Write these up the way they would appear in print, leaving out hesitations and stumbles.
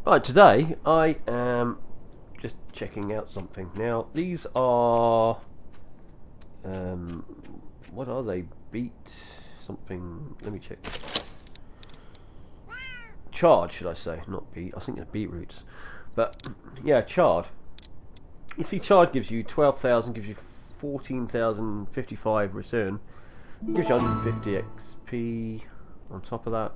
Right, today I am just checking out something. Now, these are, what are they? Beet something, let me check. Chard, should I say, not beet. I was thinking of beetroots. But, yeah, chard. You see, chard gives you 12,000, gives you 14,055 return. Gives you 150 XP on top of that.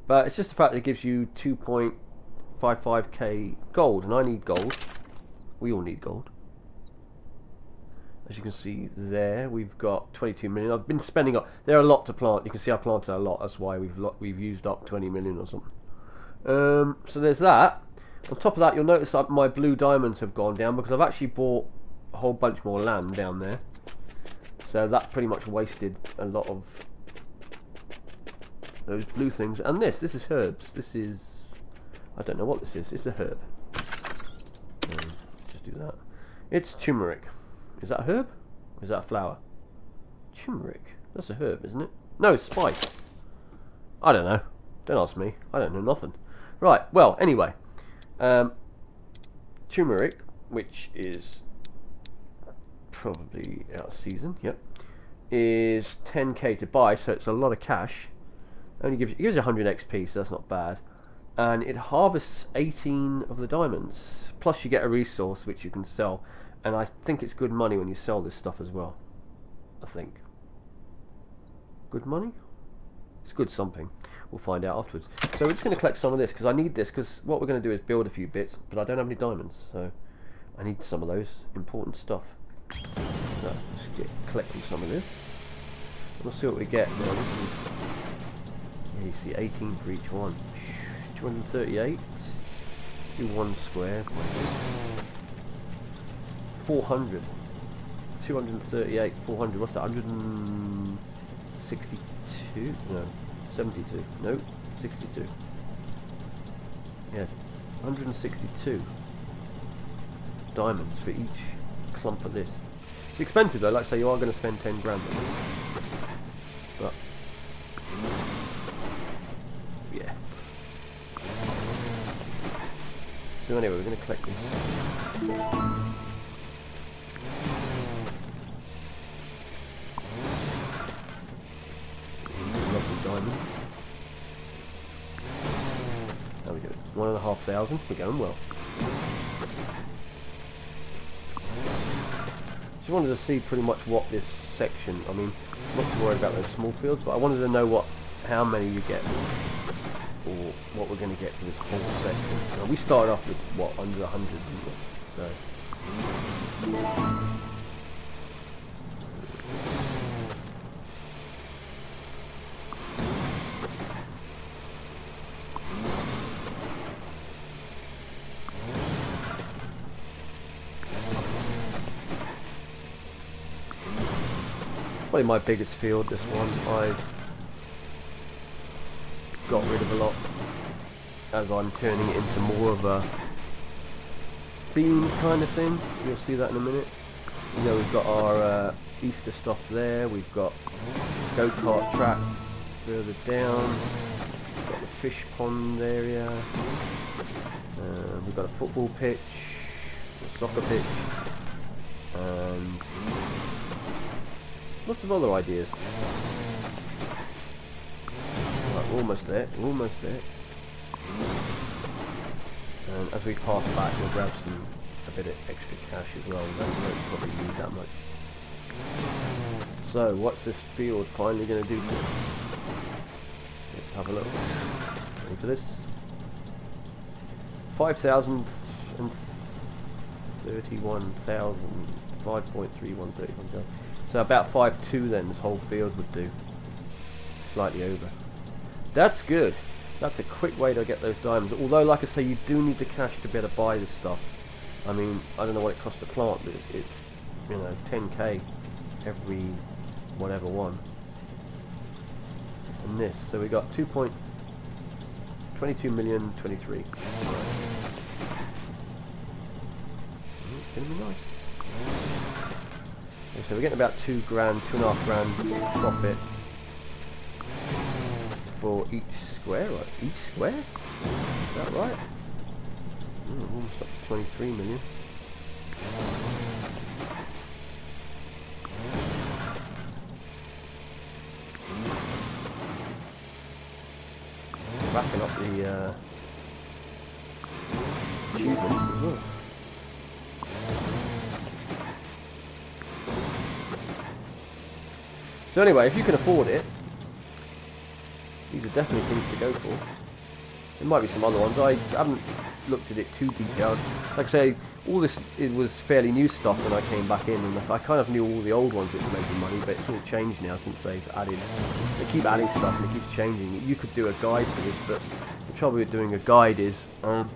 But it's just the fact that it gives you 2.55k gold, and I need gold. We all need gold. As you can see there, we've got 22 million. I've been spending up. There are a lot to plant. You can see I planted a lot. That's why we've used up 20 million or something. So there's that. On top of that, you'll notice that my blue diamonds have gone down because I've actually bought a whole bunch more land down there. So that pretty much wasted a lot of those blue things. And this is herbs. This is, I don't know what this is. It's a herb. Just do that. It's turmeric. Is that a herb? Or is that a flower? Turmeric. That's a herb, isn't it? No, it's spice. I don't know. Don't ask me. I don't know nothing. Right. Well, anyway, turmeric, which is probably out of season. Yep. Is 10k to buy, so it's a lot of cash. Only gives you 100 XP, so that's not bad. And it harvests 18 of the diamonds. Plus, you get a resource which you can sell. And I think it's good money when you sell this stuff as well. I think. Good money? It's good something. We'll find out afterwards. So we're just going to collect some of this because I need this. Because what we're going to do is build a few bits, but I don't have any diamonds, so I need some of those important stuff. So let's get collecting some of this. We'll see what we get now. This is, yeah, you see 18 for each one. 238. Do one square. 400. 238. 400. What's that? 162? No. 72. No. 62. Yeah. 162 diamonds for each clump of this. It's expensive though. Like I say, you are going to spend 10 grand on it. But yeah. So anyway, we're going to collect this. Lovely diamond. There we go. 1,500. We're going well. Just wanted to see pretty much what this section. I mean, I'm not too worried about those small fields, but I wanted to know how many you get, or what we're going to get for this whole section. So we started off with what, under 100, didn't we? So. Probably my biggest field, this one. I've got rid of a lot as I'm turning it into more of a bean kind of thing. You'll see that in a minute. You know, we've got our Easter stuff there. We've got go-kart track further down. We've got the fish pond area. We've got a football pitch, a soccer pitch, and lots of other ideas. Right, we're almost there. We're almost there. And as we pass back, we'll grab a bit of extra cash as well. We don't probably need that much. So, what's this field finally going to do for us? Let's have a look. Ready for this? 5,031,000. 5.3131. So about 5.2 then this whole field would do. Slightly over. That's good. That's a quick way to get those diamonds. Although, like I say, you do need the cash to be able to buy this stuff. I mean, I don't know what it costs to plant, but it's you know, 10k every whatever one. And this, so we got 2.22,023,000. It's gonna be nice. Okay, so we're getting about 2 grand, 2.5 grand profit for each square, right? Each square? Is that right? Almost up to 23 million. Wrapping up the achievements as well. So anyway, if you can afford it, these are definitely things to go for. There might be some other ones. I haven't looked at it too detailed. Like I say, all this it was fairly new stuff when I came back in, and I kind of knew all the old ones which were making money, but it's all changed now since they've added. They keep adding stuff and it keeps changing. You could do a guide for this, but the trouble with doing a guide is, by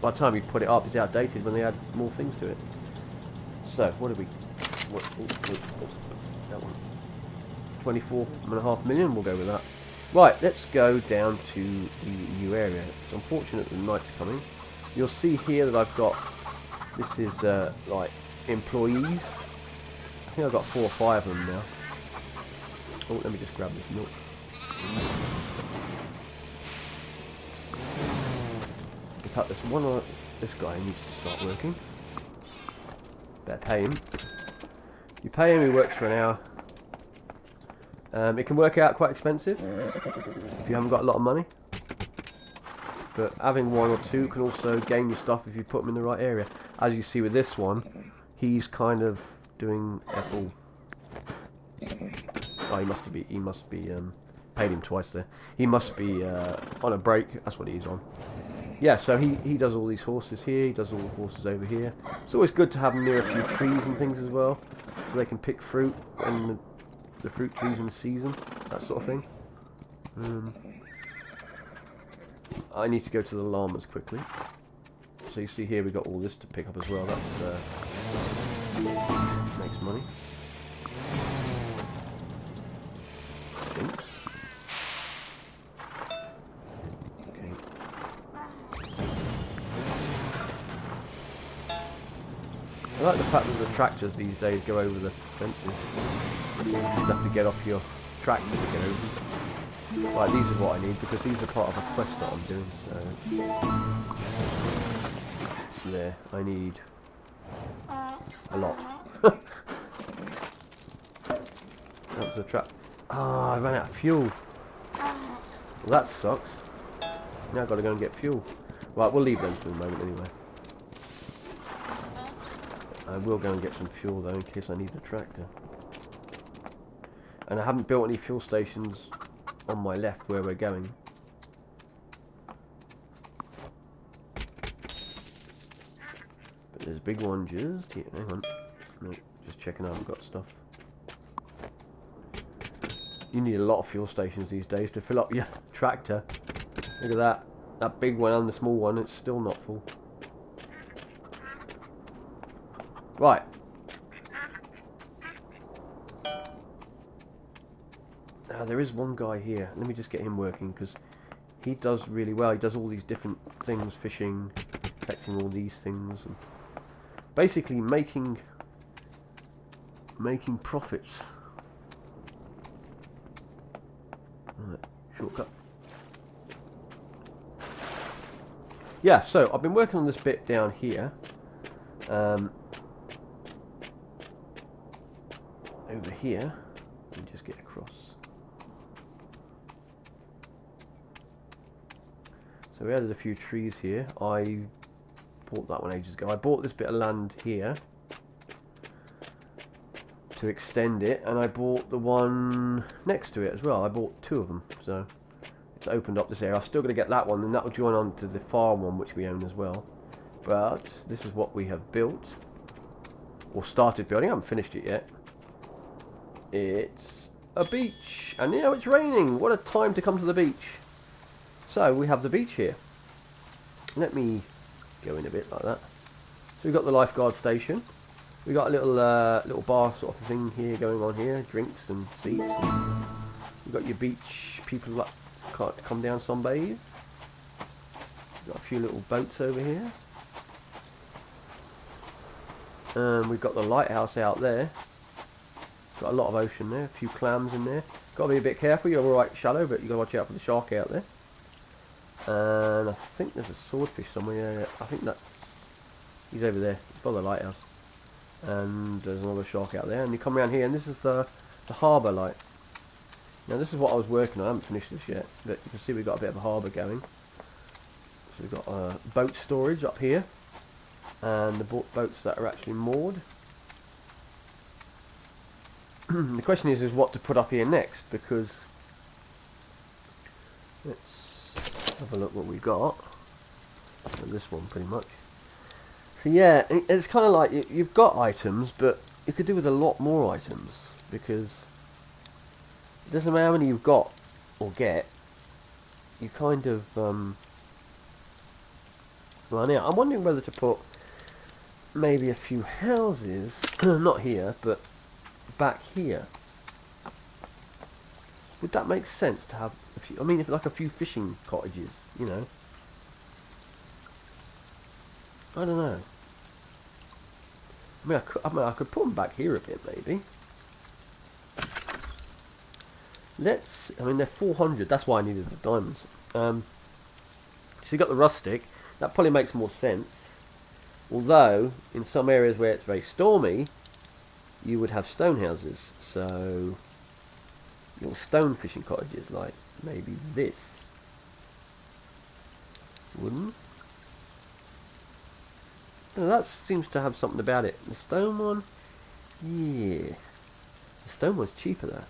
the time you put it up, it's outdated when they add more things to it. So what did we? That one. 24.5 million. We'll go with that. Right, let's go down to the new area. It's unfortunate the night's coming. You'll see here that I've got, this is like employees. I think I've got 4 or 5 of them now. Oh, let me just grab this milk. In fact, there's one, this guy needs to start working. Better pay him. You pay him, he works for an hour. It can work out quite expensive if you haven't got a lot of money, but having 1 or 2 can also gain you stuff if you put them in the right area. As you see with this one, he's kind of doing F-all. Oh, he must be paid him twice there. He must be on a break. That's what he's on. Yeah, so he does all these horses here. He does all the horses over here. It's always good to have them near a few trees and things as well, so they can pick fruit and the fruit trees in the season, that sort of thing. I need to go to the llamas quickly. So you see here we got all this to pick up as well. That's makes money. I think. Okay. I like the fact that the tractors these days go over the fences. You just have to get off your tractor to get over. Right, these are what I need because these are part of a quest that I'm doing. So there, I need a lot. That was a trap. Ah, I ran out of fuel. Well, that sucks. Now I've got to go and get fuel. Right, we'll leave them for the moment anyway. I will go and get some fuel though in case I need the tractor. And I haven't built any fuel stations on my left where we're going. But there's a big one just here. Hang on. No, just checking out I've got stuff. You need a lot of fuel stations these days to fill up your tractor. Look at that. That big one and the small one, it's still not full. Right. Now there is one guy here. Let me just get him working because he does really well. He does all these different things, fishing, collecting all these things, and basically making profits. Right, shortcut. Yeah, so I've been working on this bit down here. Over here, let me just get across. So we added a few trees here. I bought that one ages ago. I bought this bit of land here to extend it, and I bought the one next to it as well. I bought 2 of them, so it's opened up this area. I'm still going to get that one, and that will join on to the farm one which we own as well. But this is what we have built, or started building. I haven't finished it yet. It's a beach, and now it's raining. What a time to come to the beach. So we have the beach here. Let me go in a bit like that. So we've got the lifeguard station. We've got a little bar sort of thing here going on here, drinks and seats. You've got your beach people that can't come down sunbathe. Got a few little boats over here. We've got the lighthouse out there. Got a lot of ocean there, a few clams in there. Got to be a bit careful. You're alright shallow, but you got to watch out for the shark out there. And I think there's a swordfish somewhere. Yeah, I think he's over there. He's by the lighthouse. And there's another shark out there. And you come around here, and this is the harbour light. Now this is what I was working on. I haven't finished this yet, but you can see we've got a bit of a harbour going. So we've got boat storage up here, and the boats that are actually moored. The question is what to put up here next, because let's have a look what we got. This one pretty much. So yeah, it's kind of like you've got items, but you could do with a lot more items, because it doesn't matter how many you've got or get. You kind of well, now I'm wondering whether to put maybe a few houses, not here, but back here. Would that make sense to have a few? I mean, if like a few fishing cottages, you know. I don't know. I mean, I could put them back here a bit, maybe. I mean, they're 400. That's why I needed the diamonds. So you got the rustic. That probably makes more sense. Although, in some areas where it's very stormy, you would have stone houses. So, little stone fishing cottages, like maybe this. Wouldn't? Now, that seems to have something about it. The stone one? Yeah. The stone one's cheaper though.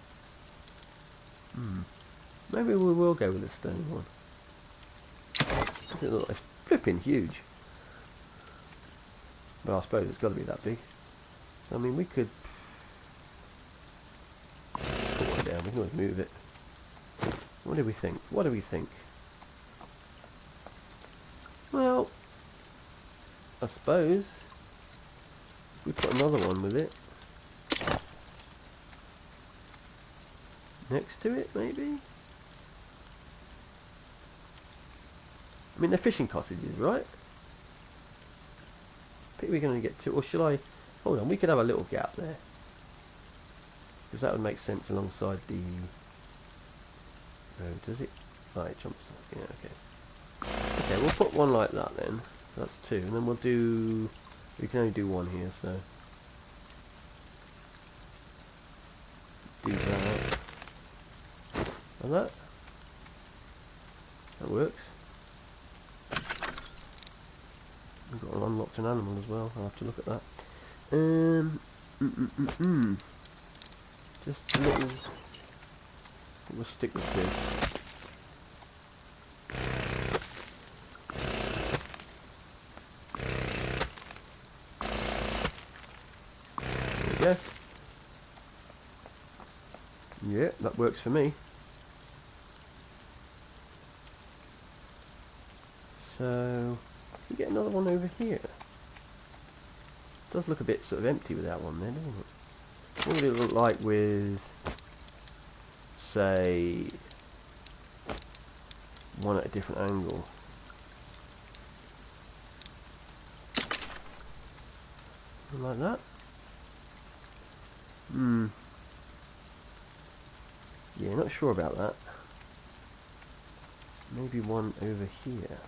Maybe we will go with the stone one. It's flipping huge. But I suppose it's got to be that big. I mean, we could put one down. We can always move it. What do we think? What do we think? Well, I suppose if we put another one with it next to it, maybe. I mean, they're fishing cottages, right? I think we can only get two. Or should I? Hold on, we could have a little gap there, because that would make sense alongside the road. Does it? Right, it jumps. Yeah, okay. Okay, we'll put one like that then. That's two, and then we'll do. We can only do one here, so do that. And that. That works. We've got an unlocked an animal as well. I'll have to look at that. Just a little. We'll stick with this. There we go. Yeah, that works for me. So, we get another one over here. It does look a bit sort of empty with that one there, doesn't it? What would it look like with, say, one at a different angle? Something like that? Yeah, not sure about that. Maybe one over here.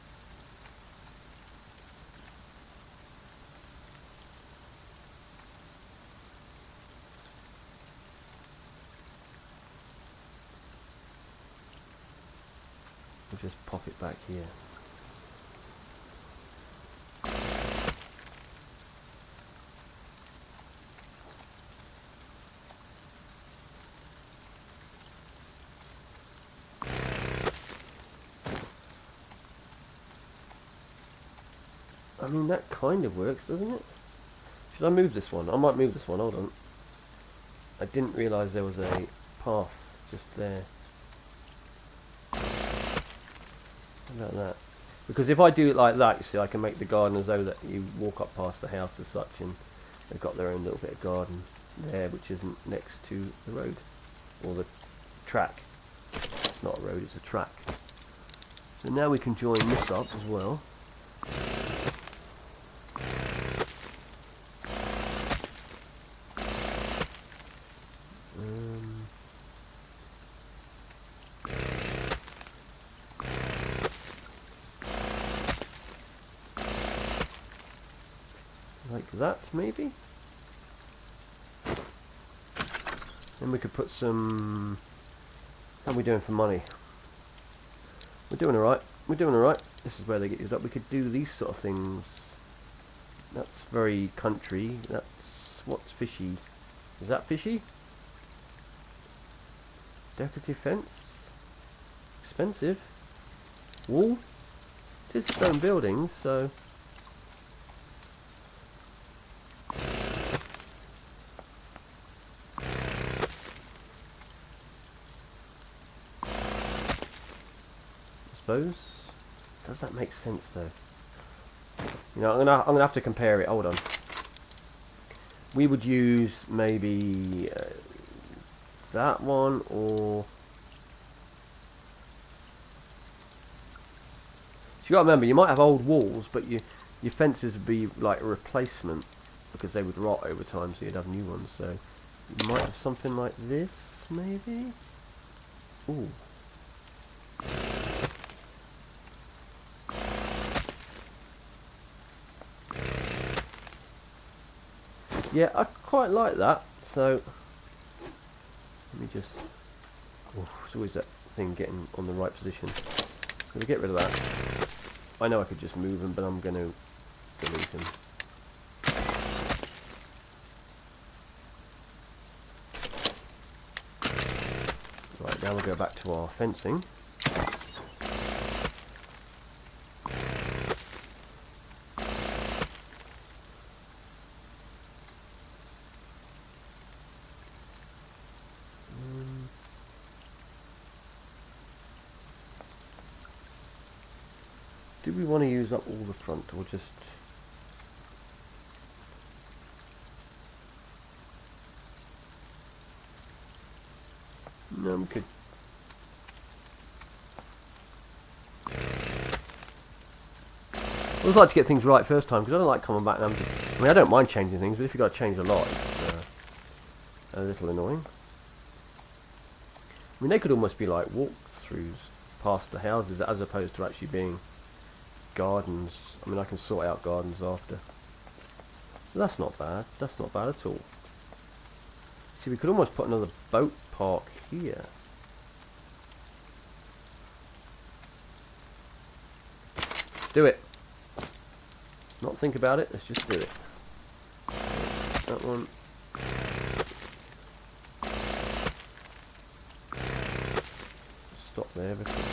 We'll just pop it back here. I mean, that kind of works, doesn't it? Should I move this one? I might move this one, hold on. I didn't realise there was a path just there. How about that? Because if I do it like that, you see, I can make the garden as though that you walk up past the house as such, and they've got their own little bit of garden there, which isn't next to the road, or the track. It's not a road, it's a track. So now we can join this up as well. Like that, maybe? Then we could put some... How are we doing for money? We're doing alright. We're doing alright. This is where they get used up. We could do these sort of things. That's very country. That's... What's fishy? Is that fishy? Decorative fence? Expensive. Wall? It is stone buildings, so... Suppose. Does that make sense though? You know, I'm gonna have to compare it. Hold on. We would use maybe that one, or you got to remember, you might have old walls, but your fences would be like a replacement because they would rot over time, so you'd have new ones. So you might have something like this, maybe. Ooh. Yeah, I quite like that. So let me just... Oh, it's always that thing getting on the right position. Gonna get rid of that. I know I could just move them, but I'm going to delete them. Right, now we'll go back to our fencing. Do we want to use up all the front, or just... No, we could... I always like to get things right first time, because I don't like coming back and I'm just... I mean, I don't mind changing things, but if you've got to change a lot, it's a little annoying. I mean, they could almost be like walkthroughs past the houses, as opposed to actually being gardens. I mean, I can sort out gardens after. So that's not bad. That's not bad at all. See, we could almost put another boat park here. Do it. Not think about it, let's just do it. That one. Stop there because...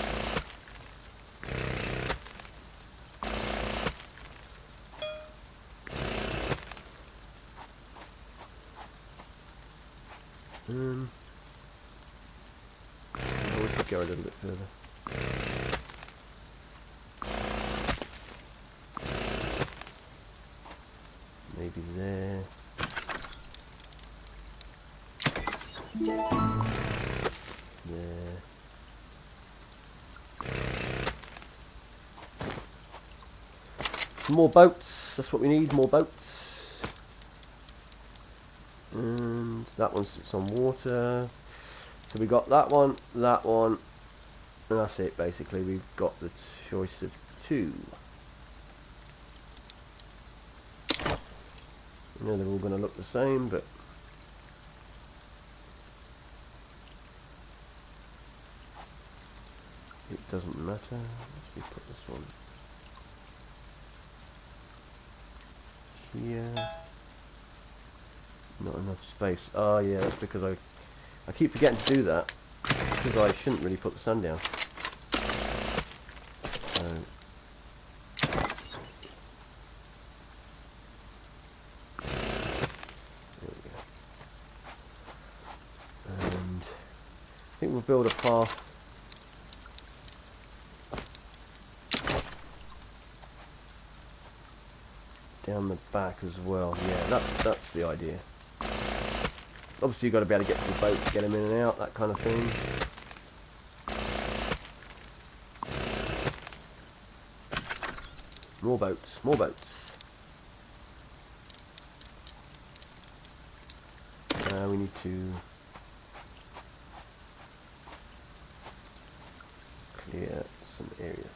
oh, we could go a little bit further. Maybe there. There. More boats, that's what we need, more boats. And that one sits on water. So we got that one, and that's it basically. We've got the choice of two. I know they're all going to look the same, but it doesn't matter. Let's just put this one here. Not enough space. Oh yeah, that's because I keep forgetting to do that, because I shouldn't really put the sun down. So there we go. And I think we'll build a path down the back as well. Yeah, that's the idea. Obviously you've got to be able to get to the boat, get them in and out, that kind of thing. More boats, more boats. We need to clear some areas.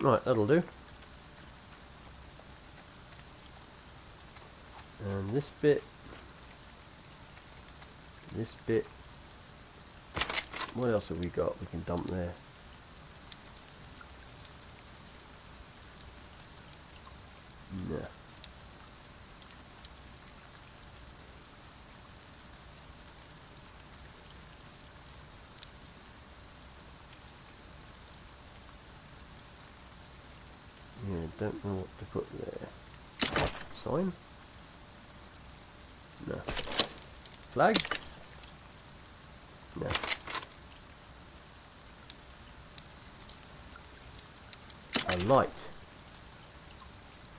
Right, that'll do. And this bit. What else have we got we can dump there? No. Yeah, don't know what to put there. Sign? No. Flag? No. A light?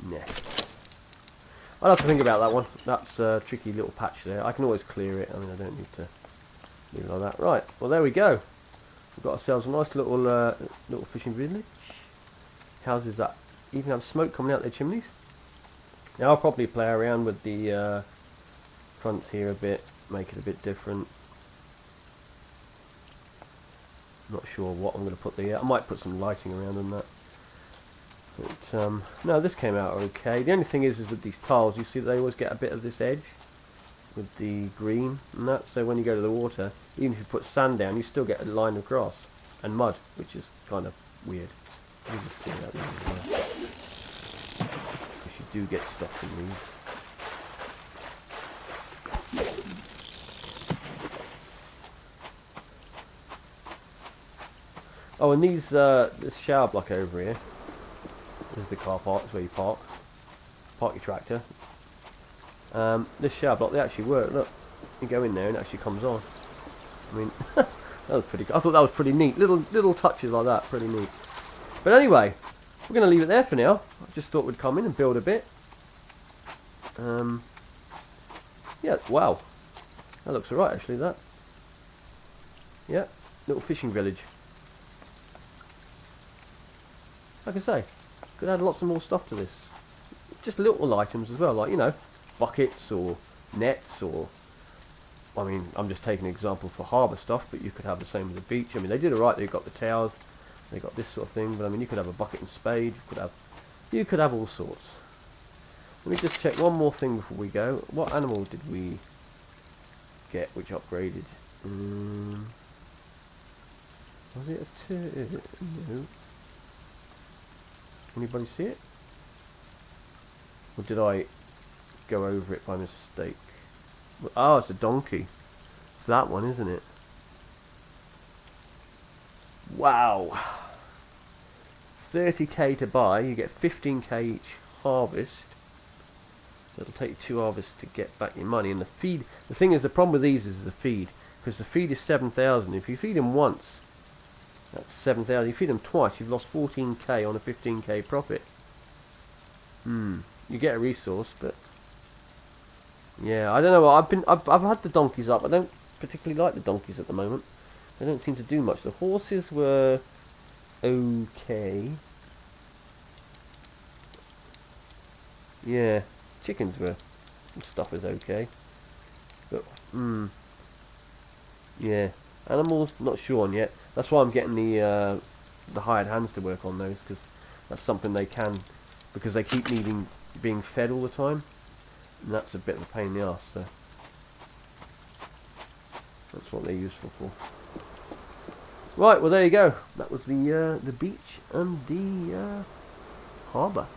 Nah. I'll have to think about that one. That's a tricky little patch there. I can always clear it. I mean, I don't need to leave it like that. Right, well there we go. We've got ourselves a nice little little fishing village. Houses that even have smoke coming out their chimneys. Now I'll probably play around with the fronts here a bit, make it a bit different. Not sure what I'm going to put there. I might put some lighting around on that. But no, this came out okay. The only thing is with these tiles, you see they always get a bit of this edge with the green and that. So when you go to the water, even if you put sand down, you still get a line of grass and mud, which is kind of weird. You just see that because you do get stuff in these. Oh, and these this shower block over here. This is the car park. It's where you park your tractor. This shower block, they actually work. Look, you go in there and it actually comes on. I mean, that was pretty. I thought that was pretty neat. Little touches like that, pretty neat. But anyway, we're going to leave it there for now. I just thought we'd come in and build a bit. Yeah, wow, that looks alright actually. That. Yeah, little fishing village. Like I say, could add lots of more stuff to this. Just little items as well, like, you know, buckets or nets or... I mean, I'm just taking an example for harbour stuff, but you could have the same as the beach. I mean, they did alright, they've got the towers, they got this sort of thing, but I mean, you could have a bucket and spade, you could have all sorts. Let me just check one more thing before we go. What animal did we get which upgraded? Was it a turtle? No. Anybody see it? Or did I go over it by mistake? Oh, it's a donkey. It's that one, isn't it? Wow. 30k to buy. You get 15k each harvest. So it'll take 2 harvests to get back your money. And the feed, the thing is, the problem with these is the feed. Because the feed is 7,000. If you feed them once, that's 7,000. You feed them twice, you've lost 14k on a 15k profit. You get a resource, but yeah, I don't know. I've had the donkeys up. I don't particularly like the donkeys at the moment. They don't seem to do much. The horses were okay. Yeah, chickens were stuff is okay, but yeah, animals not sure on yet. That's why I'm getting the hired hands to work on those, because that's something they can, because they keep needing being fed all the time, and that's a bit of a pain in the arse. So that's what they're useful for. Right, well there you go. That was the beach and the harbour.